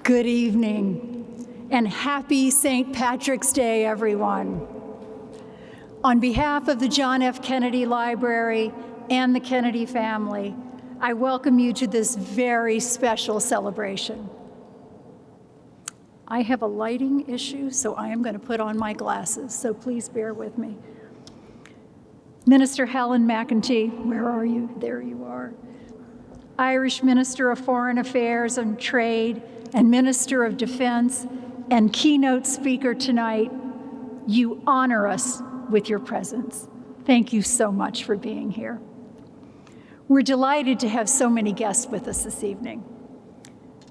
Good evening, and happy St. Patrick's Day, everyone. On behalf of the John F. Kennedy Library and the Kennedy family, I welcome you to this very special celebration. I have a lighting issue, so I am going to put on my glasses, so please bear with me. Minister Helen McEntee, where are you? There you are. Irish Minister of Foreign Affairs and Trade and Minister of Defense and keynote speaker tonight, you honor us with your presence. Thank you so much for being here. We're delighted to have so many guests with us this evening.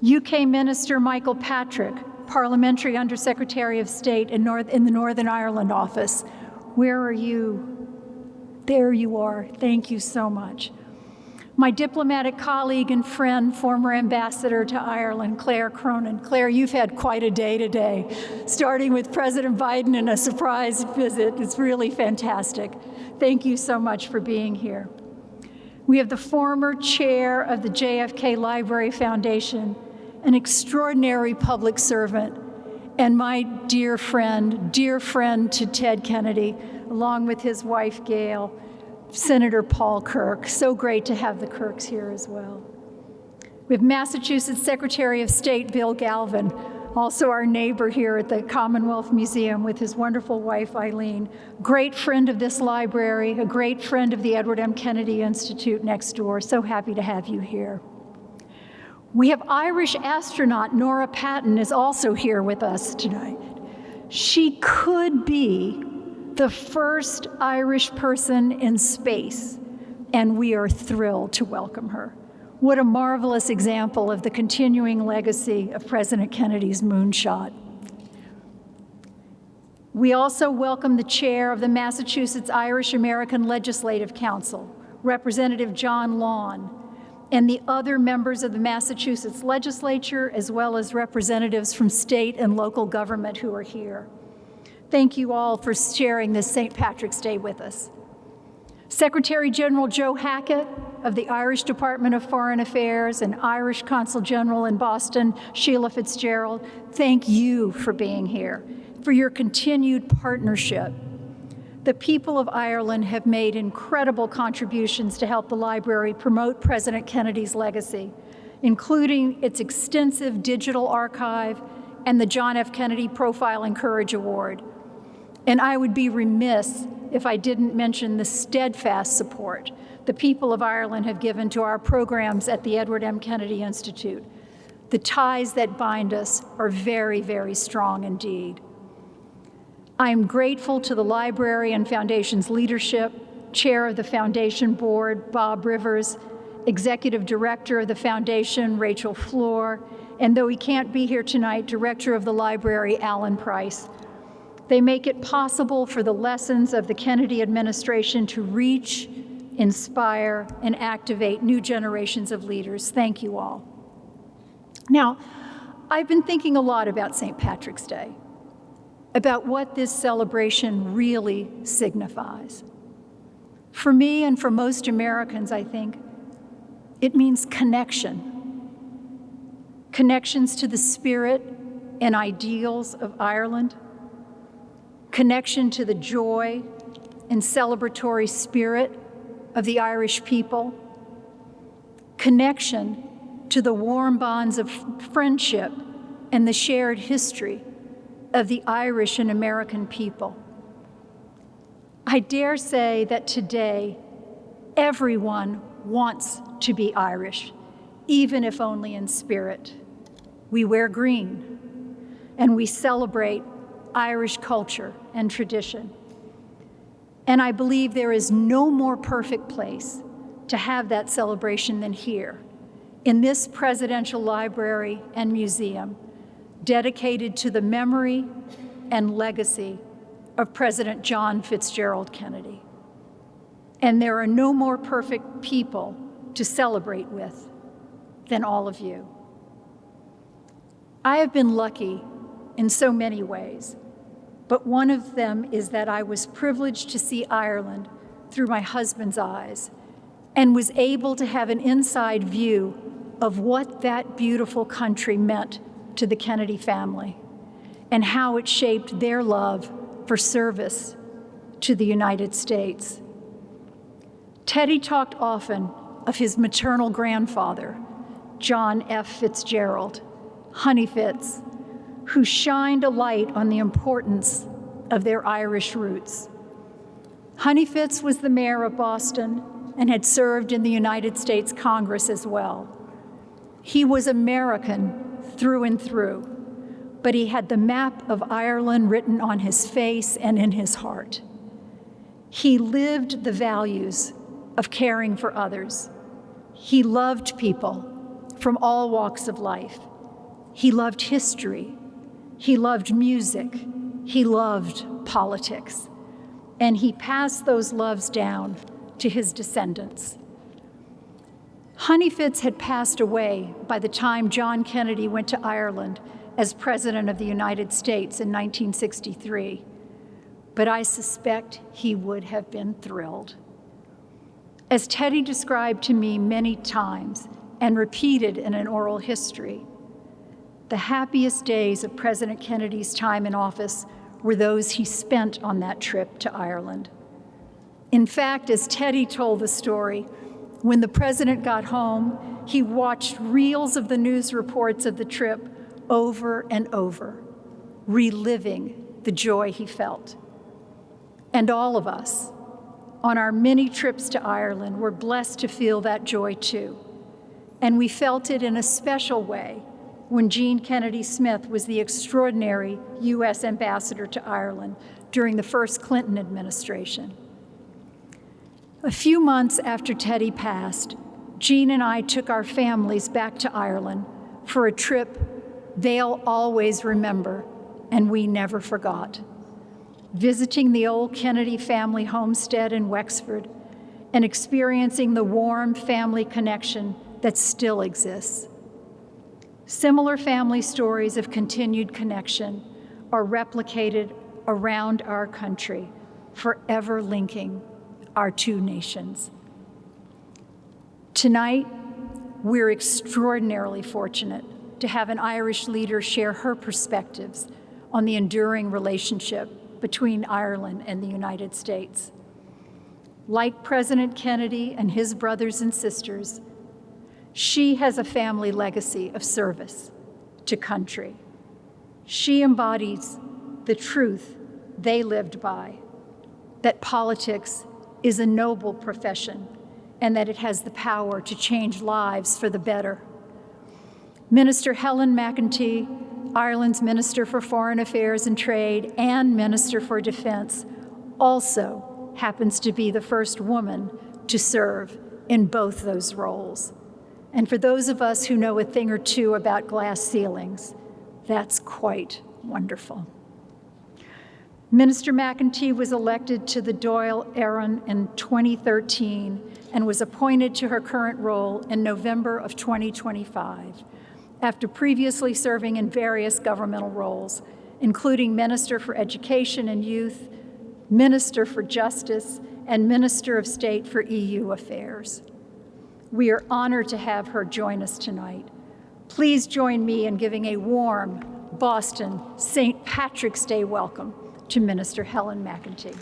UK Minister Michael Patrick, Parliamentary Undersecretary of State in the Northern Ireland office. Where are you? There you are. Thank you so much. My diplomatic colleague and friend, former ambassador to Ireland, Claire Cronin. Claire, you've had quite a day today, starting with President Biden and a surprise visit. It's really fantastic. Thank you so much for being here. We have the former chair of the JFK Library Foundation, an extraordinary public servant, and my dear friend to Ted Kennedy, along with his wife, Gail, Senator Paul Kirk. So great to have the Kirks here as well. We have Massachusetts Secretary of State Bill Galvin, also our neighbor here at the Commonwealth Museum with his wonderful wife, Eileen. Great friend of this library, a great friend of the Edward M. Kennedy Institute next door. So happy to have you here. We have Irish astronaut Nora Patton is also here with us tonight. She could be the first Irish person in space, and we are thrilled to welcome her. What a marvelous example of the continuing legacy of President Kennedy's moonshot. We also welcome the chair of the Massachusetts Irish American Legislative Council, Representative John Lawn, and the other members of the Massachusetts legislature, as well as representatives from state and local government who are here. Thank you all for sharing this St. Patrick's Day with us. Secretary General Joe Hackett of the Irish Department of Foreign Affairs and Irish Consul General in Boston, Sheila Fitzgerald, thank you for being here, for your continued partnership. The people of Ireland have made incredible contributions to help the library promote President Kennedy's legacy, including its extensive digital archive and the John F. Kennedy Profile and Courage Award. And I would be remiss if I didn't mention the steadfast support the people of Ireland have given to our programs at the Edward M. Kennedy Institute. The ties that bind us are very, very strong indeed. I am grateful to the library and foundation's leadership, chair of the foundation board, Bob Rivers, executive director of the foundation, Rachel Floor, and though he can't be here tonight, director of the library, Alan Price. They make it possible for the lessons of the Kennedy administration to reach, inspire, and activate new generations of leaders. Thank you all. Now, I've been thinking a lot about St. Patrick's Day, about what this celebration really signifies. For me and for most Americans, I think, it means connection. Connections to the spirit and ideals of Ireland, connection to the joy and celebratory spirit of the Irish people, connection to the warm bonds of friendship and the shared history of the Irish and American people. I dare say that today, everyone wants to be Irish, even if only in spirit. We wear green, and we celebrate Irish culture and tradition. And I believe there is no more perfect place to have that celebration than here, in this presidential library and museum, dedicated to the memory and legacy of President John Fitzgerald Kennedy. And there are no more perfect people to celebrate with than all of you. I have been lucky in so many ways, but one of them is that I was privileged to see Ireland through my husband's eyes and was able to have an inside view of what that beautiful country meant to the Kennedy family and how it shaped their love for service to the United States. Teddy talked often of his maternal grandfather, John F. Fitzgerald, Honey Fitz, who shined a light on the importance of their Irish roots. Honey Fitz was the mayor of Boston and had served in the United States Congress as well. He was American through and through, but he had the map of Ireland written on his face and in his heart. He lived the values of caring for others. He loved people from all walks of life. He loved history. He loved music. He loved politics. And he passed those loves down to his descendants. Honey Fitz had passed away by the time John Kennedy went to Ireland as President of the United States in 1963, but I suspect he would have been thrilled. As Teddy described to me many times and repeated in an oral history, the happiest days of President Kennedy's time in office were those he spent on that trip to Ireland. In fact, as Teddy told the story, when the president got home, he watched reels of the news reports of the trip over and over, reliving the joy he felt. And all of us, on our many trips to Ireland, were blessed to feel that joy too. And we felt it in a special way when Jean Kennedy Smith was the extraordinary U.S. ambassador to Ireland during the first Clinton administration. A few months after Teddy passed, Jean and I took our families back to Ireland for a trip they'll always remember and we never forgot. Visiting the old Kennedy family homestead in Wexford and experiencing the warm family connection that still exists. Similar family stories of continued connection are replicated around our country, forever linking our two nations. Tonight, we're extraordinarily fortunate to have an Irish leader share her perspectives on the enduring relationship between Ireland and the United States. Like President Kennedy and his brothers and sisters, she has a family legacy of service to country. She embodies the truth they lived by, that politics is a noble profession and that it has the power to change lives for the better. Minister Helen McEntee, Ireland's Minister for Foreign Affairs and Trade and Minister for Defense, also happens to be the first woman to serve in both those roles. And for those of us who know a thing or two about glass ceilings, that's quite wonderful. Minister McEntee was elected to the Dáil Éireann in 2013 and was appointed to her current role in November of 2025, after previously serving in various governmental roles, including Minister for Education and Youth, Minister for Justice, and Minister of State for EU Affairs. We are honored to have her join us tonight. Please join me in giving a warm Boston St. Patrick's Day welcome to Minister Helen McEntee.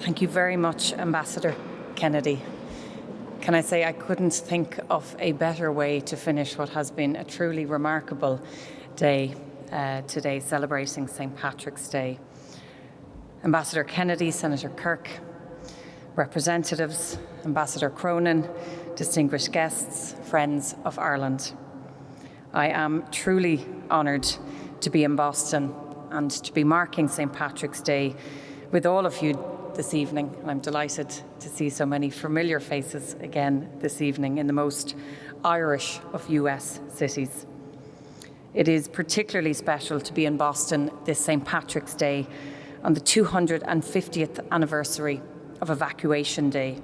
Thank you very much, Ambassador Kennedy. Can I say I couldn't think of a better way to finish what has been a truly remarkable day today, celebrating St. Patrick's Day. Ambassador Kennedy, Senator Kirk, representatives, Ambassador Cronin, distinguished guests, friends of Ireland. I am truly honoured to be in Boston and to be marking St. Patrick's Day with all of you this evening, and I'm delighted to see so many familiar faces again this evening in the most Irish of US cities. It is particularly special to be in Boston this St. Patrick's Day on the 250th anniversary of Evacuation Day,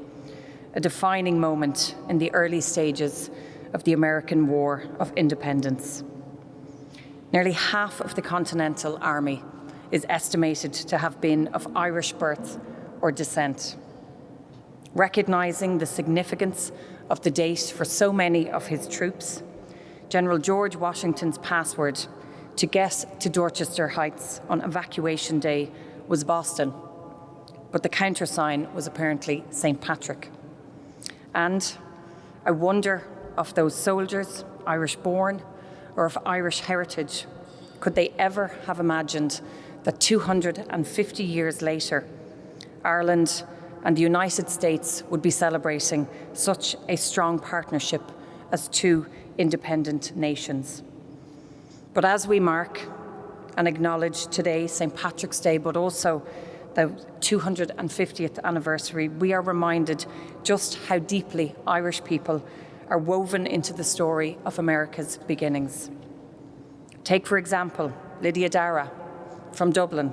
a defining moment in the early stages of the American War of Independence. Nearly half of the Continental Army is estimated to have been of Irish birth or descent. Recognising the significance of the date for so many of his troops, General George Washington's password to get to Dorchester Heights on Evacuation Day was Boston, but the countersign was apparently St. Patrick. And I wonder of those soldiers, Irish-born or of Irish heritage, could they ever have imagined that 250 years later, Ireland and the United States would be celebrating such a strong partnership as two independent nations? But as we mark and acknowledge today, St. Patrick's Day, but also the 250th anniversary, we are reminded just how deeply Irish people are woven into the story of America's beginnings. Take, for example, Lydia Dara from Dublin,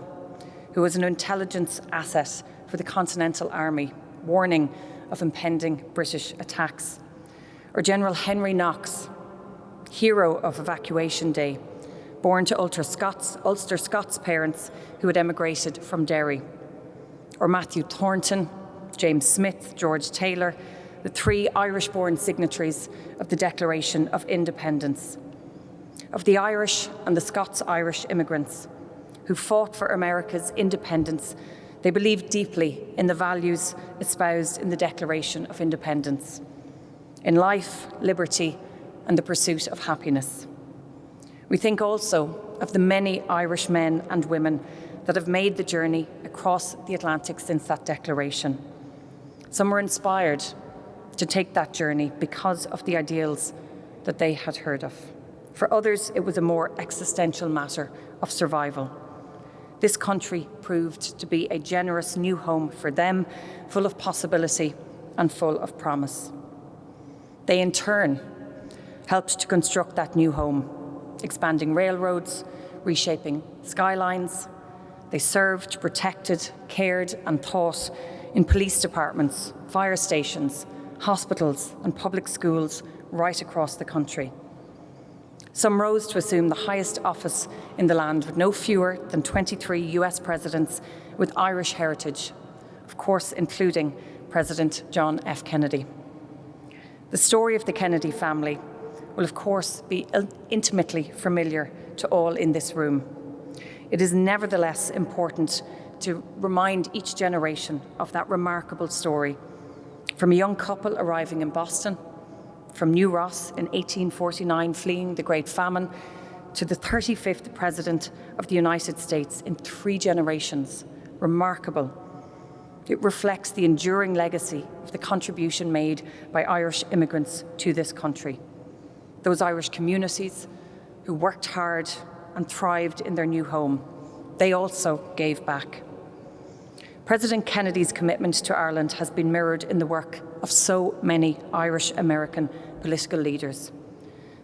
who was an intelligence asset for the Continental Army, warning of impending British attacks. Or General Henry Knox, hero of Evacuation Day, born to Ulster Scots parents who had emigrated from Derry. Or Matthew Thornton, James Smith, George Taylor, the three Irish-born signatories of the Declaration of Independence. Of the Irish and the Scots-Irish immigrants who fought for America's independence, they believed deeply in the values espoused in the Declaration of Independence, in life, liberty, and the pursuit of happiness. We think also of the many Irish men and women that have made the journey across the Atlantic since that declaration. Some were inspired to take that journey because of the ideals that they had heard of. For others, it was a more existential matter of survival. This country proved to be a generous new home for them, full of possibility and full of promise. They, in turn, helped to construct that new home, expanding railroads, reshaping skylines. They served, protected, cared, and taught in police departments, fire stations, hospitals, and public schools right across the country. Some rose to assume the highest office in the land, with no fewer than 23 US presidents with Irish heritage, of course, including President John F. Kennedy. The story of the Kennedy family will, of course, be intimately familiar to all in this room. It is nevertheless important to remind each generation of that remarkable story, from a young couple arriving in Boston, from New Ross in 1849 fleeing the Great Famine, to the 35th President of the United States in 3 generations. Remarkable. It reflects the enduring legacy of the contribution made by Irish immigrants to this country. Those Irish communities who worked hard and thrived in their new home, they also gave back. President Kennedy's commitment to Ireland has been mirrored in the work of so many Irish American political leaders.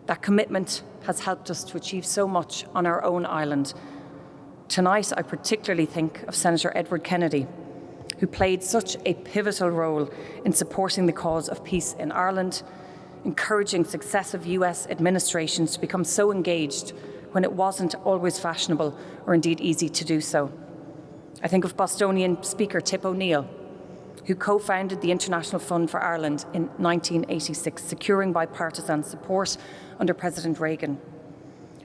That commitment has helped us to achieve so much on our own island. Tonight, I particularly think of Senator Edward Kennedy, who played such a pivotal role in supporting the cause of peace in Ireland, encouraging successive US administrations to become so engaged when it wasn't always fashionable or indeed easy to do so. I think of Bostonian Speaker Tip O'Neill, who co-founded the International Fund for Ireland in 1986, securing bipartisan support under President Reagan.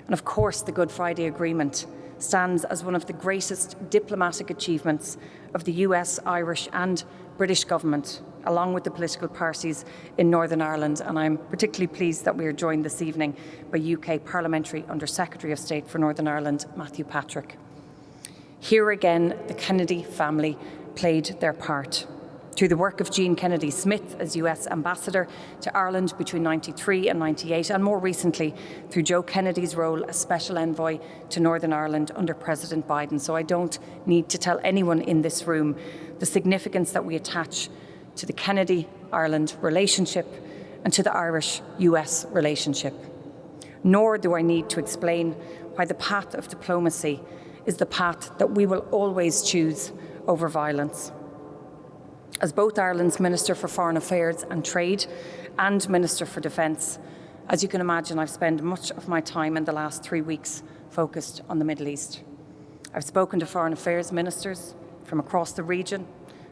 And of course, the Good Friday Agreement stands as one of the greatest diplomatic achievements of the US, Irish and British government, along with the political parties in Northern Ireland. And I'm particularly pleased that we are joined this evening by UK Parliamentary Under-Secretary of State for Northern Ireland, Matthew Patrick. Here again, the Kennedy family played their part. Through the work of Jean Kennedy Smith as US Ambassador to Ireland between 1993 and 1998, and more recently through Joe Kennedy's role as Special Envoy to Northern Ireland under President Biden. So I don't need to tell anyone in this room the significance that we attach to the Kennedy-Ireland relationship and to the Irish-US relationship. nor do I need to explain why the path of diplomacy is the path that we will always choose over violence. As both Ireland's Minister for Foreign Affairs and Trade and Minister for Defence, as you can imagine, I've spent much of my time in the last 3 weeks focused on the Middle East. I've spoken to foreign affairs ministers from across the region,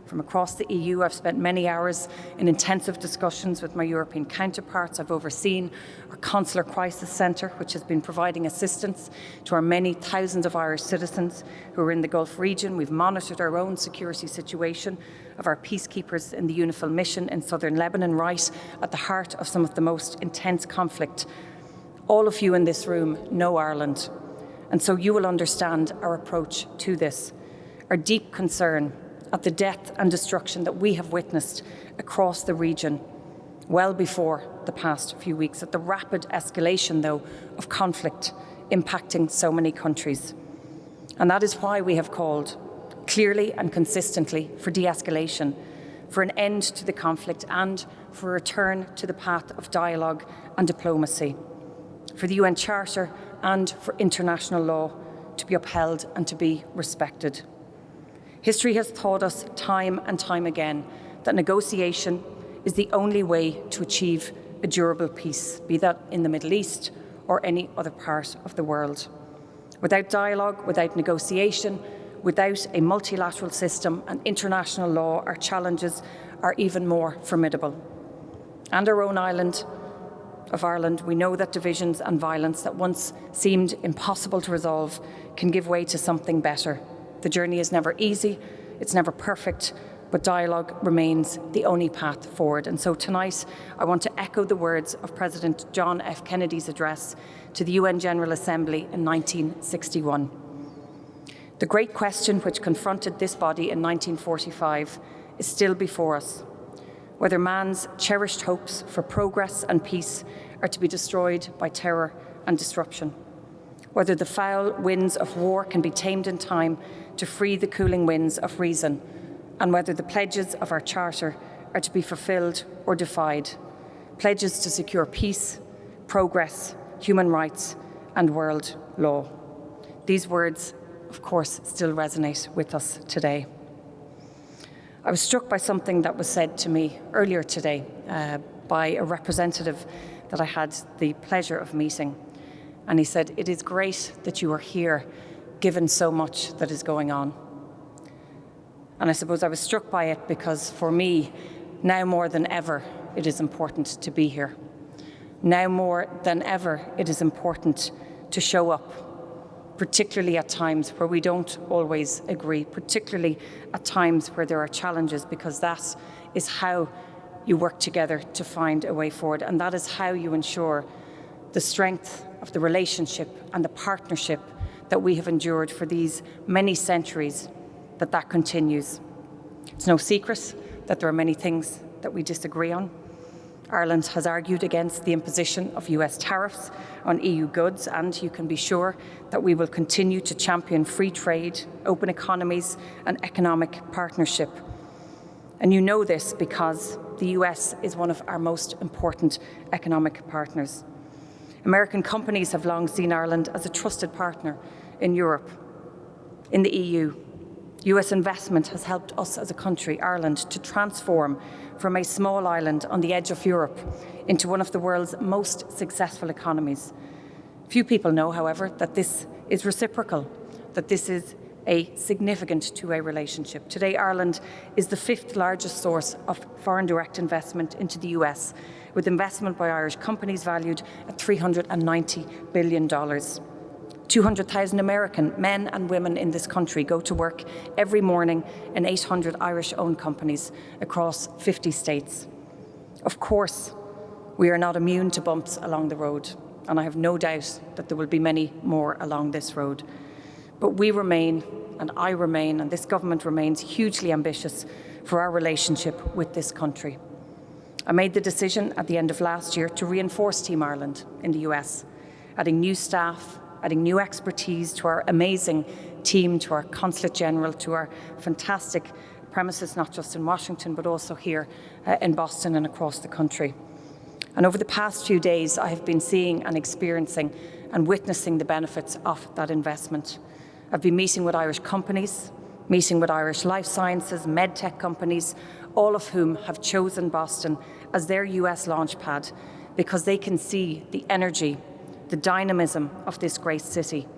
from across the EU. I've spent many hours in intensive discussions with my European counterparts. I've overseen our Consular Crisis Centre, which has been providing assistance to our many thousands of Irish citizens who are in the Gulf region. We've monitored our own security situation of our peacekeepers in the UNIFIL mission in southern Lebanon, right at the heart of some of the most intense conflict. All of you in this room know Ireland, and so you will understand our approach to this, our deep concern at the death and destruction that we have witnessed across the region well before the past few weeks, at the rapid escalation, though, of conflict impacting so many countries. And that is why we have called clearly and consistently for de-escalation, for an end to the conflict and for a return to the path of dialogue and diplomacy, for the UN Charter and for international law to be upheld and to be respected. History has taught us time and time again that negotiation is the only way to achieve a durable peace, be that in the Middle East or any other part of the world. Without dialogue, without negotiation, without a multilateral system and international law, our challenges are even more formidable. And our own island of Ireland, we know that divisions and violence that once seemed impossible to resolve can give way to something better. The journey is never easy, it's never perfect, but dialogue remains the only path forward. And so tonight, I want to echo the words of President John F. Kennedy's address to the UN General Assembly in 1961. The great question which confronted this body in 1945 is still before us: whether man's cherished hopes for progress and peace are to be destroyed by terror and disruption, whether the foul winds of war can be tamed in time to free the cooling winds of reason, and whether the pledges of our Charter are to be fulfilled or defied, pledges to secure peace, progress, human rights, and world law. These words, of course, still resonate with us today. I was struck by something that was said to me earlier today by a representative that I had the pleasure of meeting. And he said, "It is great that you are here, given so much that is going on." And I suppose I was struck by it because for me, now more than ever, it is important to be here. Now more than ever, it is important to show up, particularly at times where we don't always agree, particularly at times where there are challenges, because that is how you work together to find a way forward. And that is how you ensure the strength of the relationship and the partnership that we have endured for these many centuries, that continues. It's no secret that there are many things that we disagree on. Ireland has argued against the imposition of US tariffs on EU goods, and you can be sure that we will continue to champion free trade, open economies, and economic partnership. And you know this because the US is one of our most important economic partners. American companies have long seen Ireland as a trusted partner in Europe. In the EU, US investment has helped us as a country, Ireland, to transform from a small island on the edge of Europe into one of the world's most successful economies. Few people know, however, that this is reciprocal, that this is a significant two-way relationship. Today, Ireland is the 5th largest source of foreign direct investment into the US, with investment by Irish companies valued at $390 billion. 200,000 American men and women in this country go to work every morning in 800 Irish-owned companies across 50 states. Of course, we are not immune to bumps along the road, and I have no doubt that there will be many more along this road. But we remain, and I remain, and this government remains hugely ambitious for our relationship with this country. I made the decision at the end of last year to reinforce Team Ireland in the US, adding new staff, adding new expertise to our amazing team, to our Consulate General, to our fantastic premises, not just in Washington, but also here in Boston and across the country. And over the past few days, I have been seeing and experiencing and witnessing the benefits of that investment. I've been meeting with Irish companies, meeting with Irish life sciences, medtech companies, all of whom have chosen Boston as their US launchpad because they can see the energy, the dynamism of this great city.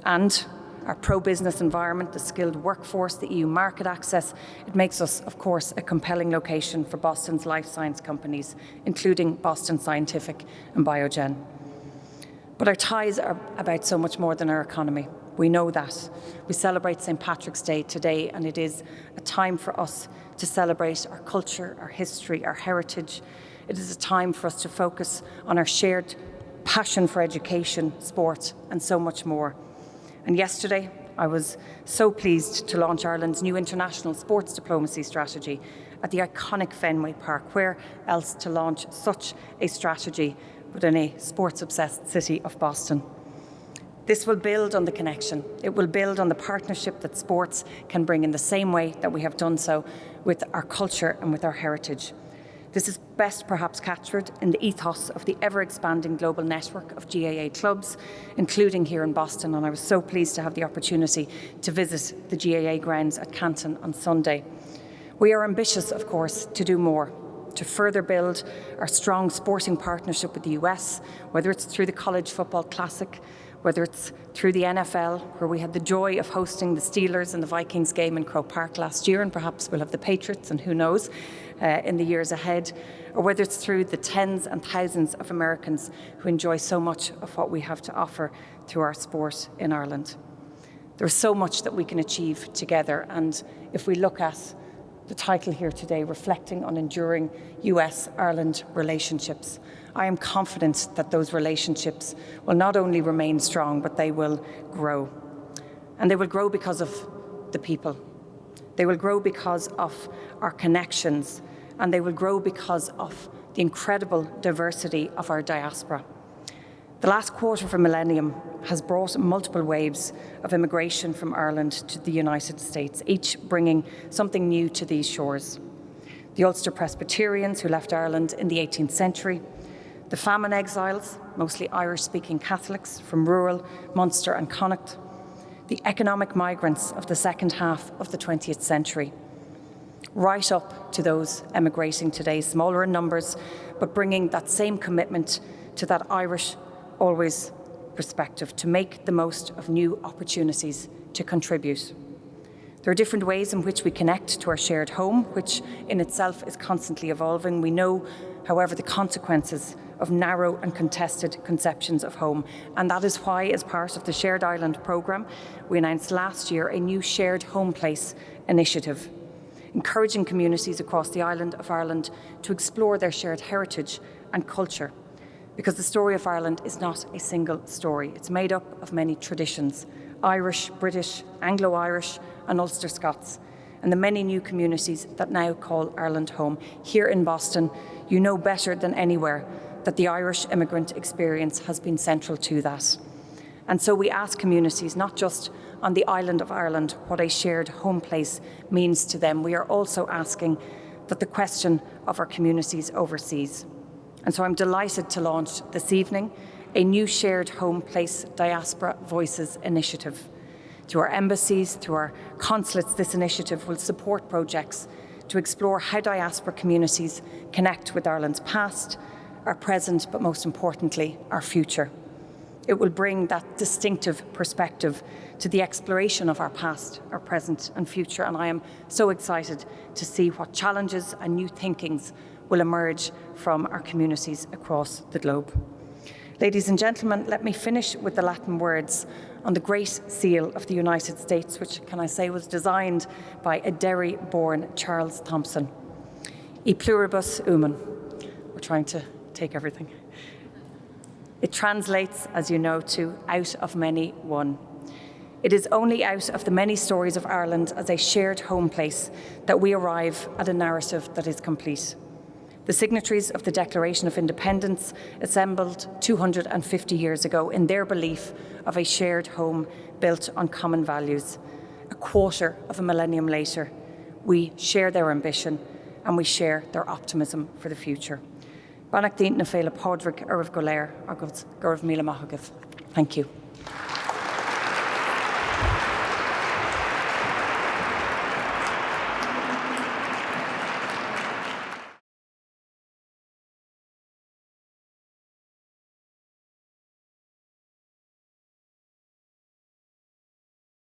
And our pro-business environment, the skilled workforce, the EU market access, it makes us, of course, a compelling location for Boston's life science companies, including Boston Scientific and Biogen. But our ties are about so much more than our economy. We know that. We celebrate St. Patrick's Day today, and it is a time for us to celebrate our culture, our history, our heritage. It is a time for us to focus on our shared passion for education, sport, and so much more. And yesterday, I was so pleased to launch Ireland's new international sports diplomacy strategy at the iconic Fenway Park. Where else to launch such a strategy within a sports-obsessed city of Boston? This will build on the connection. It will build on the partnership that sports can bring in the same way that we have done so with our culture and with our heritage. This is best perhaps captured in the ethos of the ever-expanding global network of GAA clubs, including here in Boston, and I was so pleased to have the opportunity to visit the GAA grounds at Canton on Sunday. We are ambitious, of course, to do more, to further build our strong sporting partnership with the US, whether it's through the College Football Classic, whether it's through the NFL, where we had the joy of hosting the Steelers and the Vikings game in Croke Park last year, and perhaps we'll have the Patriots, and who knows, in the years ahead, or whether it's through the tens and thousands of Americans who enjoy so much of what we have to offer through our sport in Ireland. There's so much that we can achieve together, and if we look at the title here today, Reflecting on Enduring US-Ireland Relationships, I am confident that those relationships will not only remain strong, but they will grow. And they will grow because of the people. They will grow because of our connections, and they will grow because of the incredible diversity of our diaspora. The last quarter of a millennium has brought multiple waves of immigration from Ireland to the United States, each bringing something new to these shores. The Ulster Presbyterians who left Ireland in the 18th century, the famine exiles, mostly Irish-speaking Catholics from rural Munster and Connacht, the economic migrants of the second half of the 20th century, right up to those emigrating today, smaller in numbers, but bringing that same commitment to that Irish always perspective, to make the most of new opportunities to contribute. There are different ways in which we connect to our shared home, which in itself is constantly evolving. We know, however, the consequences of narrow and contested conceptions of home. And that is why, as part of the Shared Island programme, we announced last year a new Shared Home Place initiative, encouraging communities across the island of Ireland to explore their shared heritage and culture. Because the story of Ireland is not a single story. It's made up of many traditions, Irish, British, Anglo-Irish, and Ulster Scots, and the many new communities that now call Ireland home. Here in Boston, you know better than anywhere that the Irish immigrant experience has been central to that. And so we ask communities, not just on the island of Ireland, what a shared home place means to them. We are also asking that the question of our communities overseas. And so I'm delighted to launch this evening a new Shared Home Place Diaspora Voices initiative. Through our embassies, through our consulates, this initiative will support projects to explore how diaspora communities connect with Ireland's past, our present, but most importantly, our future. It will bring that distinctive perspective to the exploration of our past, our present and future, and I am so excited to see what challenges and new thinkings will emerge from our communities across the globe. Ladies and gentlemen, let me finish with the Latin words on the Great Seal of the United States, which, can I say, was designed by a Derry-born Charles Thompson. E pluribus unum. We're trying to take everything. It translates, as you know, to out of many, one. It is only out of the many stories of Ireland as a shared home place that we arrive at a narrative that is complete. The signatories of the Declaration of Independence assembled 250 years ago in their belief of a shared home built on common values. A quarter of a millennium later, we share their ambition and we share their optimism for the future. Banach dient na féile Pádraig Arv Goléir agus Gurv Míle Maithagah. Thank you.